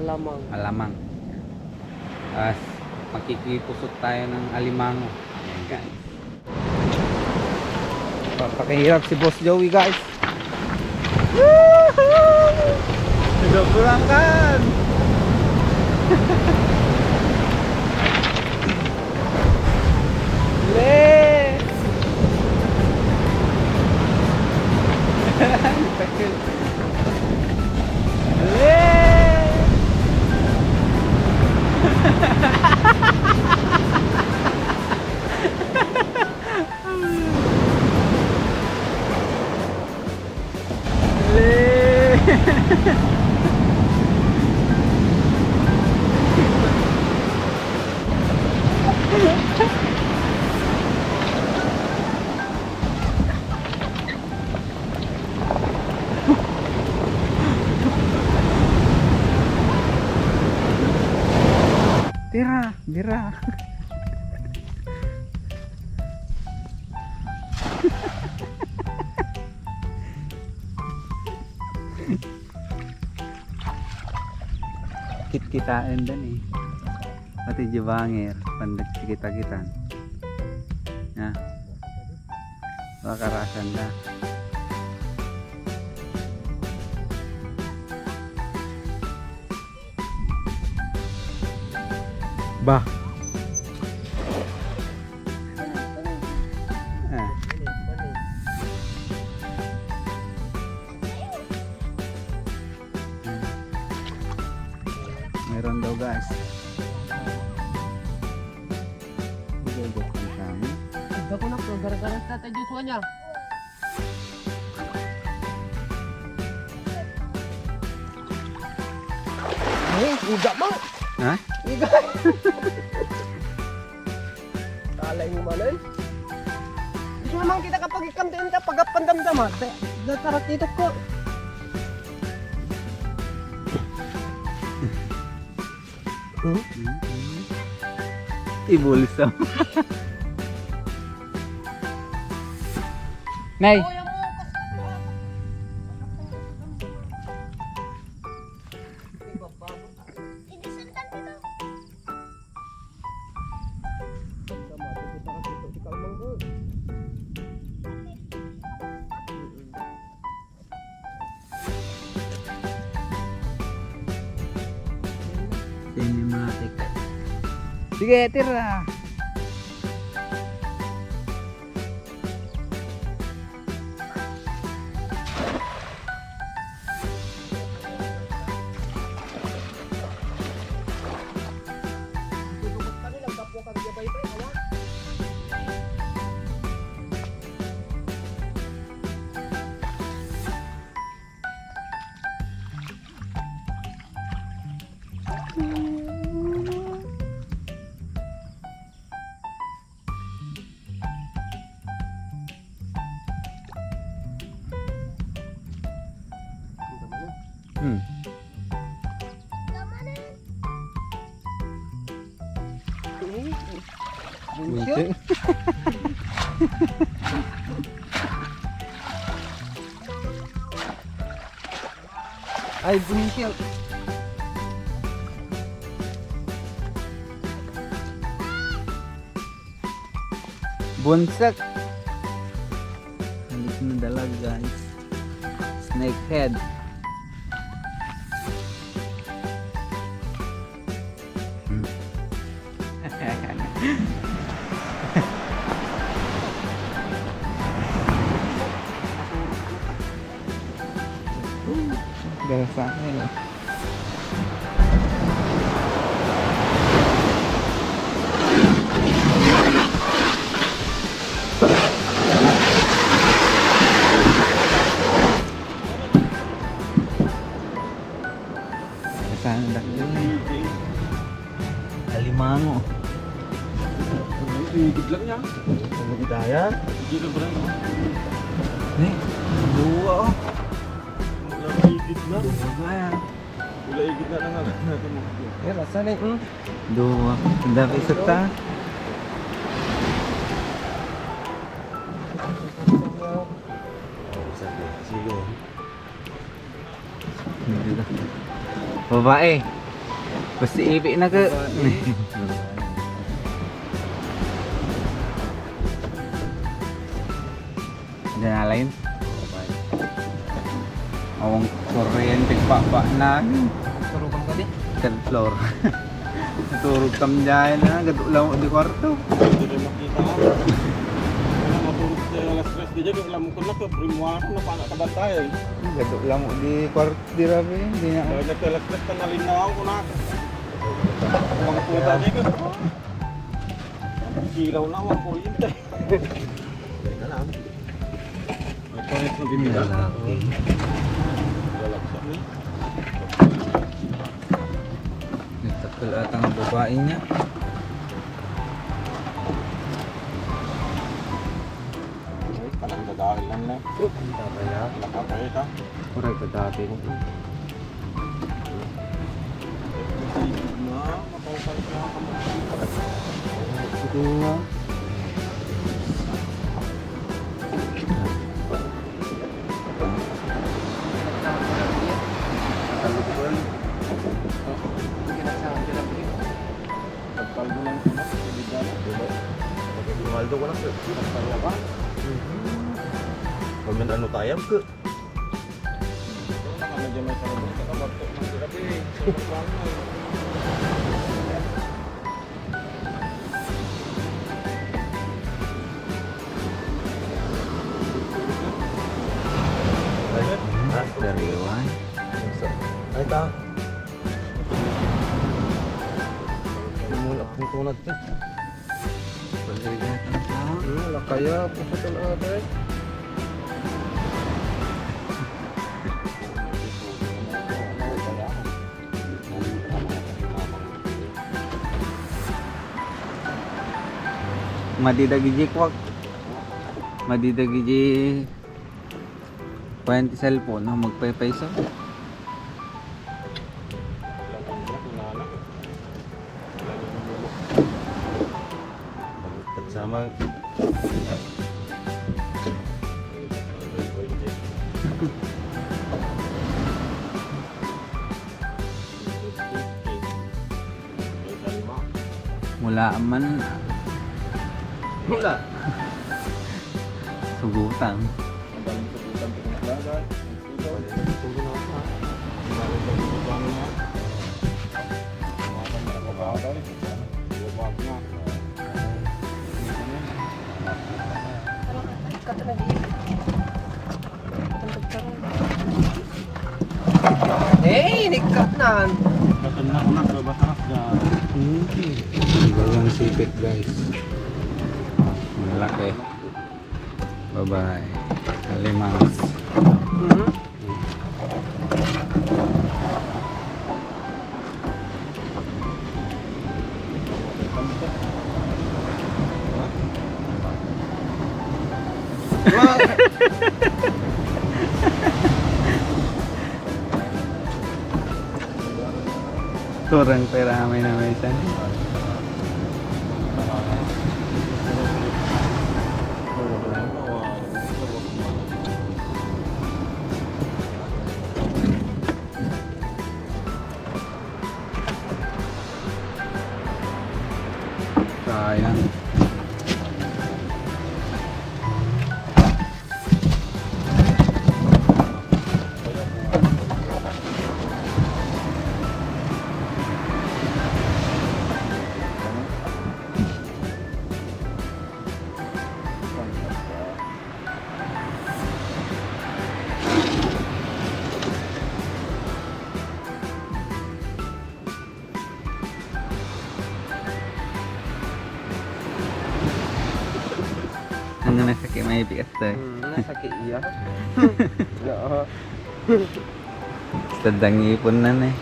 Alamang. Alamang. Makikipusot tayo ng alimango. Ayan guys. Papakahirap si Boss Joey guys. Nagapurangkan. Le. Takil. Le. Tira, bira. Kit-kitain din eh. Pati jibangir, pandag kita-kitan. Ya. Bakarasan na. Bah. Meron daw guys. Igagatan kami. Ako na po, gara-gara sa tatay Joshua niya. Iga mo! Ha? Iga! Talay mo manan. Gusto naman kita kapag ikamdain ka, pagkapandamdaman. Natarat dito ko. Ibulsa. Nay. Cinematic. Sige, tira. Buncit. Ay, buncit. Bunsek. Hindi ko nadalag guys. Snake head. Dahil sa akin eh. Saan ang dakil eh. Alimango. Higit lang yan. Higit yan? Higit lang ba rin? Nih, dua oh. Higit na. Dua yan. Wala higit na lang natin mo. Eh, rasa na eh. Dua. Ang dami isa ta. Sige. Babae. Pasti ibig na ka. Jangan lain. Awang kuryente pa na. Turukan ka din. Third floor. Turog kam dyan na. Gato lang di kwarto. Hindi rin makita ka. Wala matulog sa alas 3 di dyan. Alam mo ko na ka. Primuan ko na paano ka bantay eh. Gato lang di kwarto di rabi. Di na. Dahil nagka alas 3 ka nalinaw ko na. Mga puta niya ka. Kilaw na mga kuryente. Teka lang. May connect na bimila. Lalaksak niya. Nagtakal ata ang babae niya. Parang dadahil lang na. Nakapay ka. Correct ka dati. Na, mapawasal ka. Ito nga. Pagkaldo lang ito na. Pagkaldo ko lang sir. Pagkaldo ka. Pagman ano tayam ke? Medyo may sarap sa kamar ko. Masirap eh. Dariwan. Ay ta. Mula kung tunad ka. Pagkalitan ang tao. Lakaya, puputan ate. Madidagi jikwak. Madidagi ji. Kuwente cellphone na magpapayso. Sama. Mula man Wala. sugutan. Nikat na. Bagang sipit guys. Malaki. Bye-bye. Alimangs. Kurang pera may na may san. Sayang. Hanggang nasakit may bigas tayo. Nasakit iya. Oo. Sadang ipon na na eh.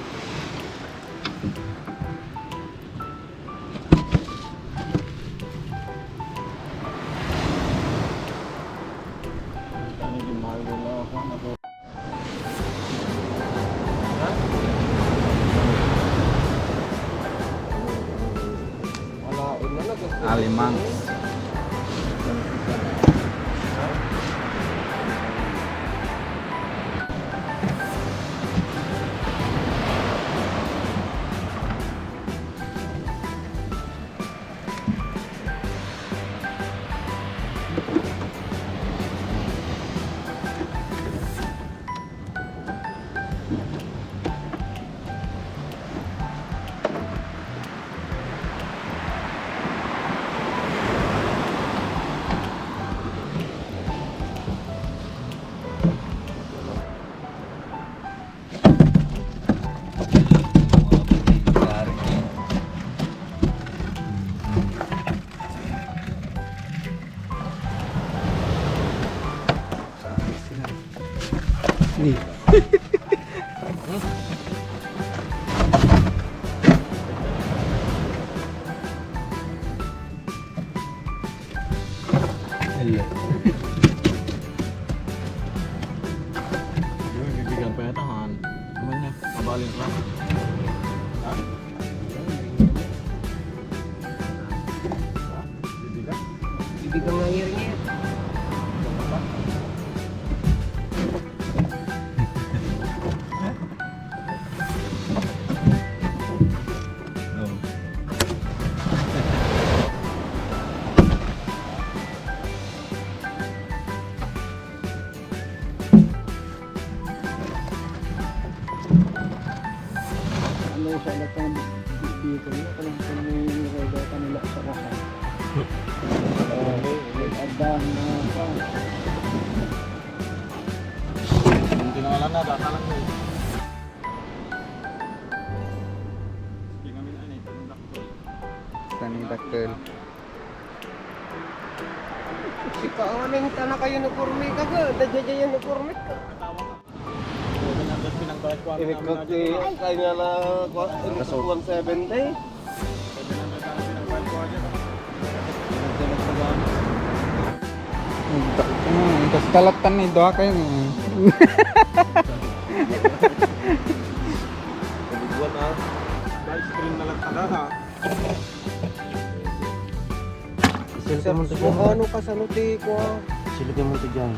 Alimangs. Hello. Yung bibigyan pa yata han. Naman niya, mabaling lang. Ha? Bibigyan? Bibigyan nga ngir-ngir. Oh. Ano sa lahat ng dito niya? Kung nilagay kanila sa kasal. Nag-adang na pa. Hindi na wala na, datalan mo eh. Hindi kami na eh, tundak ko. Taning dakkel. Si Kaoning tana kayo na kurmi ka ga. Dadya yung na kurmi ka. Katawa ka. Pwede na dahil pinagbayad ko Ibig ko kanya na 170. Pwede na dahil pinagbayad ko aja. Kasi talatan ni doa kayo. Buwan ha. Dahil screen na lang taga ha. Ano ka sa nuti ko? Silipin mo ito dyan.